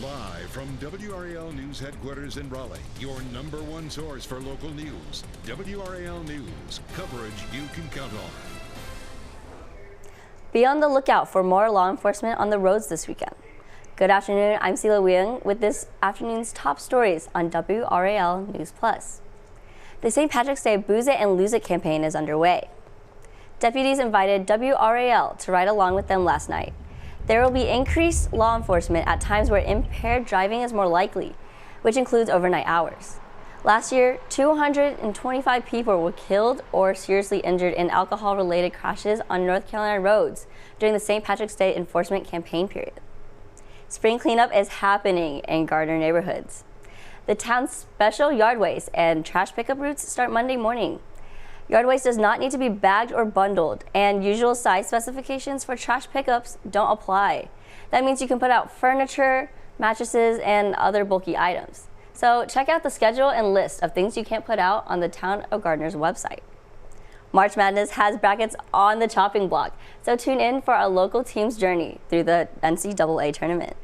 Live from WRAL News Headquarters in Raleigh, your #1 source for local news. WRAL News, coverage you can count on. Be on the lookout for more law enforcement on the roads this weekend. Good afternoon, I'm Sila Weung with this afternoon's top stories on WRAL News Plus. The St. Patrick's Day Booze It and Lose It campaign is underway. Deputies invited WRAL to ride along with them last night. There will be increased law enforcement at times where impaired driving is more likely, which includes overnight hours. Last year, 225 people were killed or seriously injured in alcohol-related crashes on North Carolina roads during the St. Patrick's Day enforcement campaign period. Spring cleanup is happening in Gardner neighborhoods. The town's special yard waste and trash pickup routes start Monday morning. Yard waste does not need to be bagged or bundled, and usual size specifications for trash pickups don't apply. That means you can put out furniture, mattresses, and other bulky items. So check out the schedule and list of things you can't put out on the Town of Gardner's website. March Madness has brackets on the chopping block, so tune in for our local team's journey through the NCAA tournament.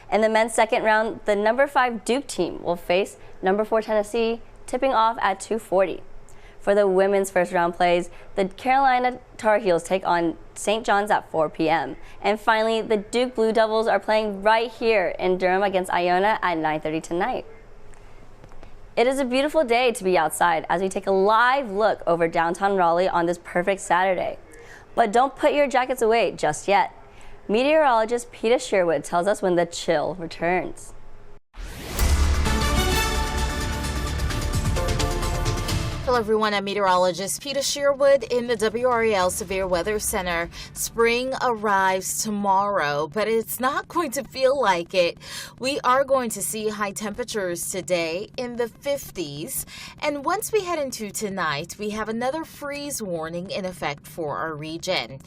In the men's second round, the #5 Duke team will face #4 Tennessee, tipping off at 2:40. For the women's first round plays, the Carolina Tar Heels take on St. John's at 4 p.m. And finally, the Duke Blue Devils are playing right here in Durham against Iona at 9:30 tonight. It is a beautiful day to be outside as we take a live look over downtown Raleigh on this perfect Saturday. But don't put your jackets away just yet. Meteorologist Peter Sherwood tells us when the chill returns. Hello everyone, I'm meteorologist Peter Sherwood in the WRAL Severe Weather Center. Spring arrives tomorrow, but it's not going to feel like it. We are going to see high temperatures today in the 50s. And once we head into tonight, we have another freeze warning in effect for our region.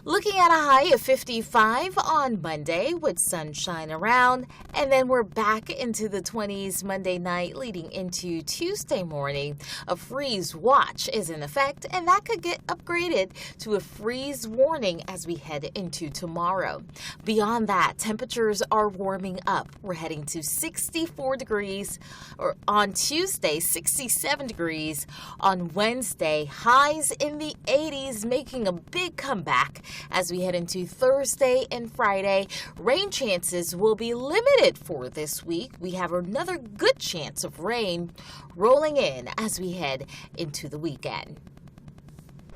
Looking at a high of 55 on Monday with sunshine around, and then we're back into the 20s Monday night leading into Tuesday morning. A freeze watch is in effect, and that could get upgraded to a freeze warning as we head into tomorrow. Beyond that, temperatures are warming up. We're heading to 64 degrees, or on Tuesday, 67 degrees. On Wednesday, highs in the 80s, making a big comeback as we head into Thursday and Friday. Rain chances will be limited for this week. We have another good chance of rain rolling in as we head into the weekend.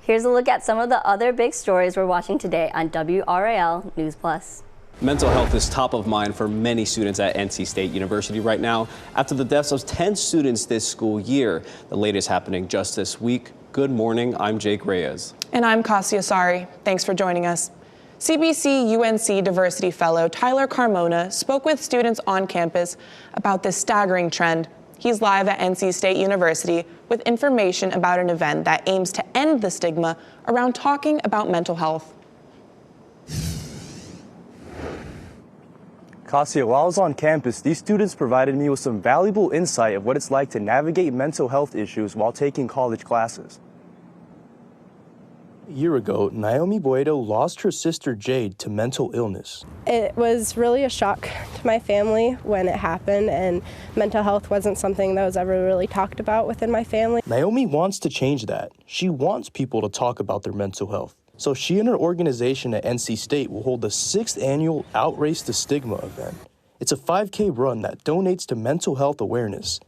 Here's a look at some of the other big stories we're watching today on WRAL News Plus. Mental health is top of mind for many students at NC State University right now after the deaths of 10 students this school year. The latest happening just this week. Good morning, I'm Jake Reyes. And I'm Kasia Sari. Thanks for joining us. CBC-UNC Diversity Fellow Tyler Carmona spoke with students on campus about this staggering trend. He's live at NC State University with information about an event that aims to end the stigma around talking about mental health. Kasia, while I was on campus, these students provided me with some valuable insight of what it's like to navigate mental health issues while taking college classes. A year ago, Naomi Boedo lost her sister Jade to mental illness. It was really a shock to my family when it happened, and mental health wasn't something that was ever really talked about within my family. Naomi wants to change that. She wants people to talk about their mental health. So she and her organization at NC State will hold the 6th annual Outrace the Stigma event. It's a 5K run that donates to mental health awareness.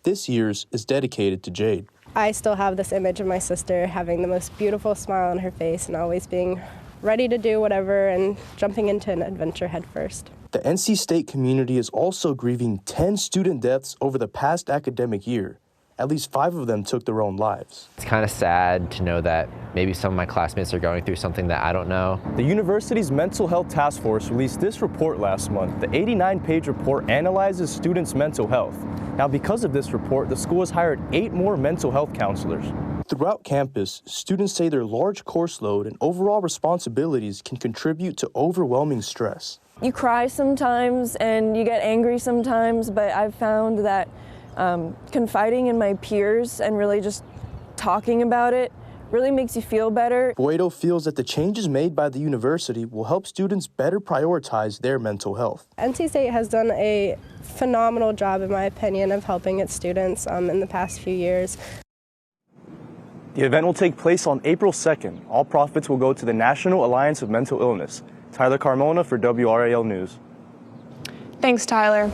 This year's is dedicated to Jade. I still have this image of my sister having the most beautiful smile on her face and always being ready to do whatever and jumping into an adventure head first. The NC State community is also grieving 10 student deaths over the past academic year. At least 5 of them took their own lives. It's kind of sad to know that maybe some of my classmates are going through something that I don't know. The university's Mental Health Task Force released this report last month. The 89-page report analyzes students' mental health. Now, because of this report, the school has hired 8 more mental health counselors. Throughout campus, students say their large course load and overall responsibilities can contribute to overwhelming stress. You cry sometimes and you get angry sometimes, but I've found that confiding in my peers and really just talking about it really makes you feel better. Boedo feels that the changes made by the university will help students better prioritize their mental health. NC State has done a phenomenal job, in my opinion, of helping its students in the past few years. The event will take place on April 2nd. All profits will go to the National Alliance of Mental Illness. Tyler Carmona for WRAL News. Thanks, Tyler.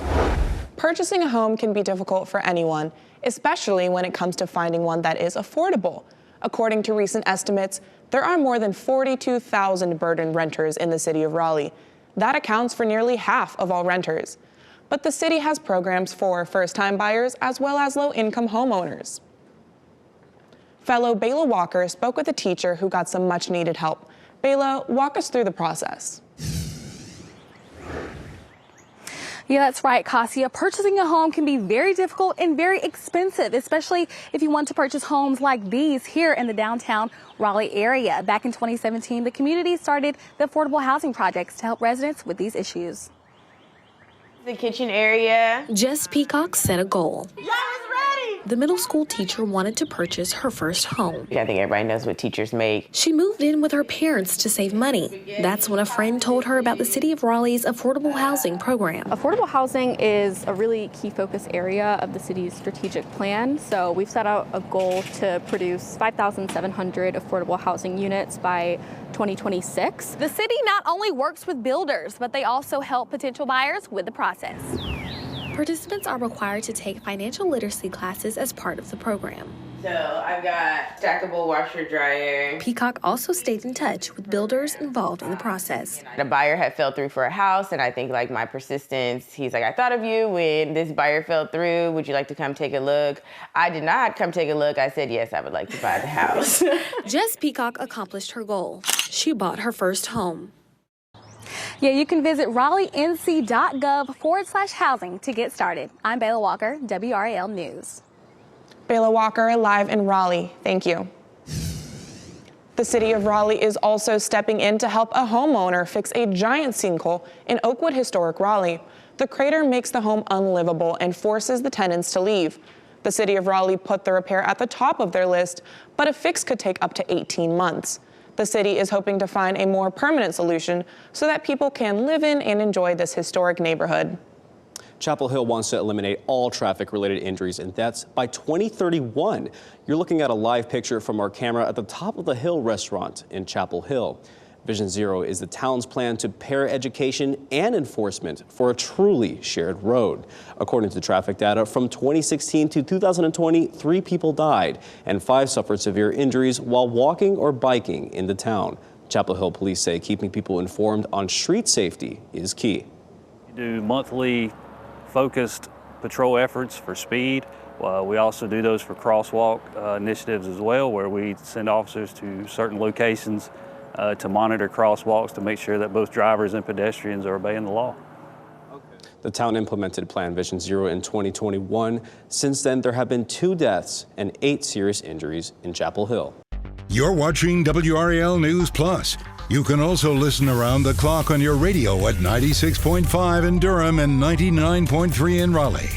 Purchasing a home can be difficult for anyone, especially when it comes to finding one that is affordable. According to recent estimates, there are more than 42,000 burden renters in the city of Raleigh. That accounts for nearly half of all renters. But the city has programs for first-time buyers as well as low-income homeowners. Fellow Bayla Walker spoke with a teacher who got some much-needed help. Bayla, walk us through the process. Yeah, that's right, Cassia. Purchasing a home can be very difficult and very expensive, especially if you want to purchase homes like these here in the downtown Raleigh area. Back in 2017, the community started the affordable housing projects to help residents with these issues. The kitchen area. Jess Peacock set a goal. The middle school teacher wanted to purchase her first home. I think everybody knows what teachers make. She moved in with her parents to save money. That's when a friend told her about the City of Raleigh's affordable housing program. Affordable housing is a really key focus area of the city's strategic plan. So we've set out a goal to produce 5,700 affordable housing units by 2026. The city not only works with builders, but they also help potential buyers with the process. Participants are required to take financial literacy classes as part of the program. So I've got stackable washer dryer. Peacock also stayed in touch with builders involved in the process. The buyer had fell through for a house, and I think like my persistence, he's like, I thought of you when this buyer fell through. Would you like to come take a look? I did not come take a look. I said, yes, I would like to buy the house. Jess Peacock accomplished her goal. She bought her first home. Yeah, you can visit raleighnc.gov/housing to get started. I'm Bayla Walker, WRAL News. Bayla Walker, live in Raleigh. Thank you. The city of Raleigh is also stepping in to help a homeowner fix a giant sinkhole in Oakwood Historic Raleigh. The crater makes the home unlivable and forces the tenants to leave. The city of Raleigh put the repair at the top of their list, but a fix could take up to 18 months. The city is hoping to find a more permanent solution so that people can live in and enjoy this historic neighborhood. Chapel Hill wants to eliminate all traffic-related injuries and deaths by 2031. You're looking at a live picture from our camera at the Top of the Hill restaurant in Chapel Hill. Vision Zero is the town's plan to pair education and enforcement for a truly shared road. According to traffic data, from 2016 to 2020, 3 people died and 5 suffered severe injuries while walking or biking in the town. Chapel Hill police say keeping people informed on street safety is key. We do monthly focused patrol efforts for speed. We also do those for crosswalk initiatives as well, where we send officers to certain locations to monitor crosswalks to make sure that both drivers and pedestrians are obeying the law. The town implemented Plan Vision Zero in 2021. Since then, there have been 2 deaths and 8 serious injuries in Chapel Hill. You're watching WRAL News Plus. You can also listen around the clock on your radio at 96.5 in Durham and 99.3 in Raleigh.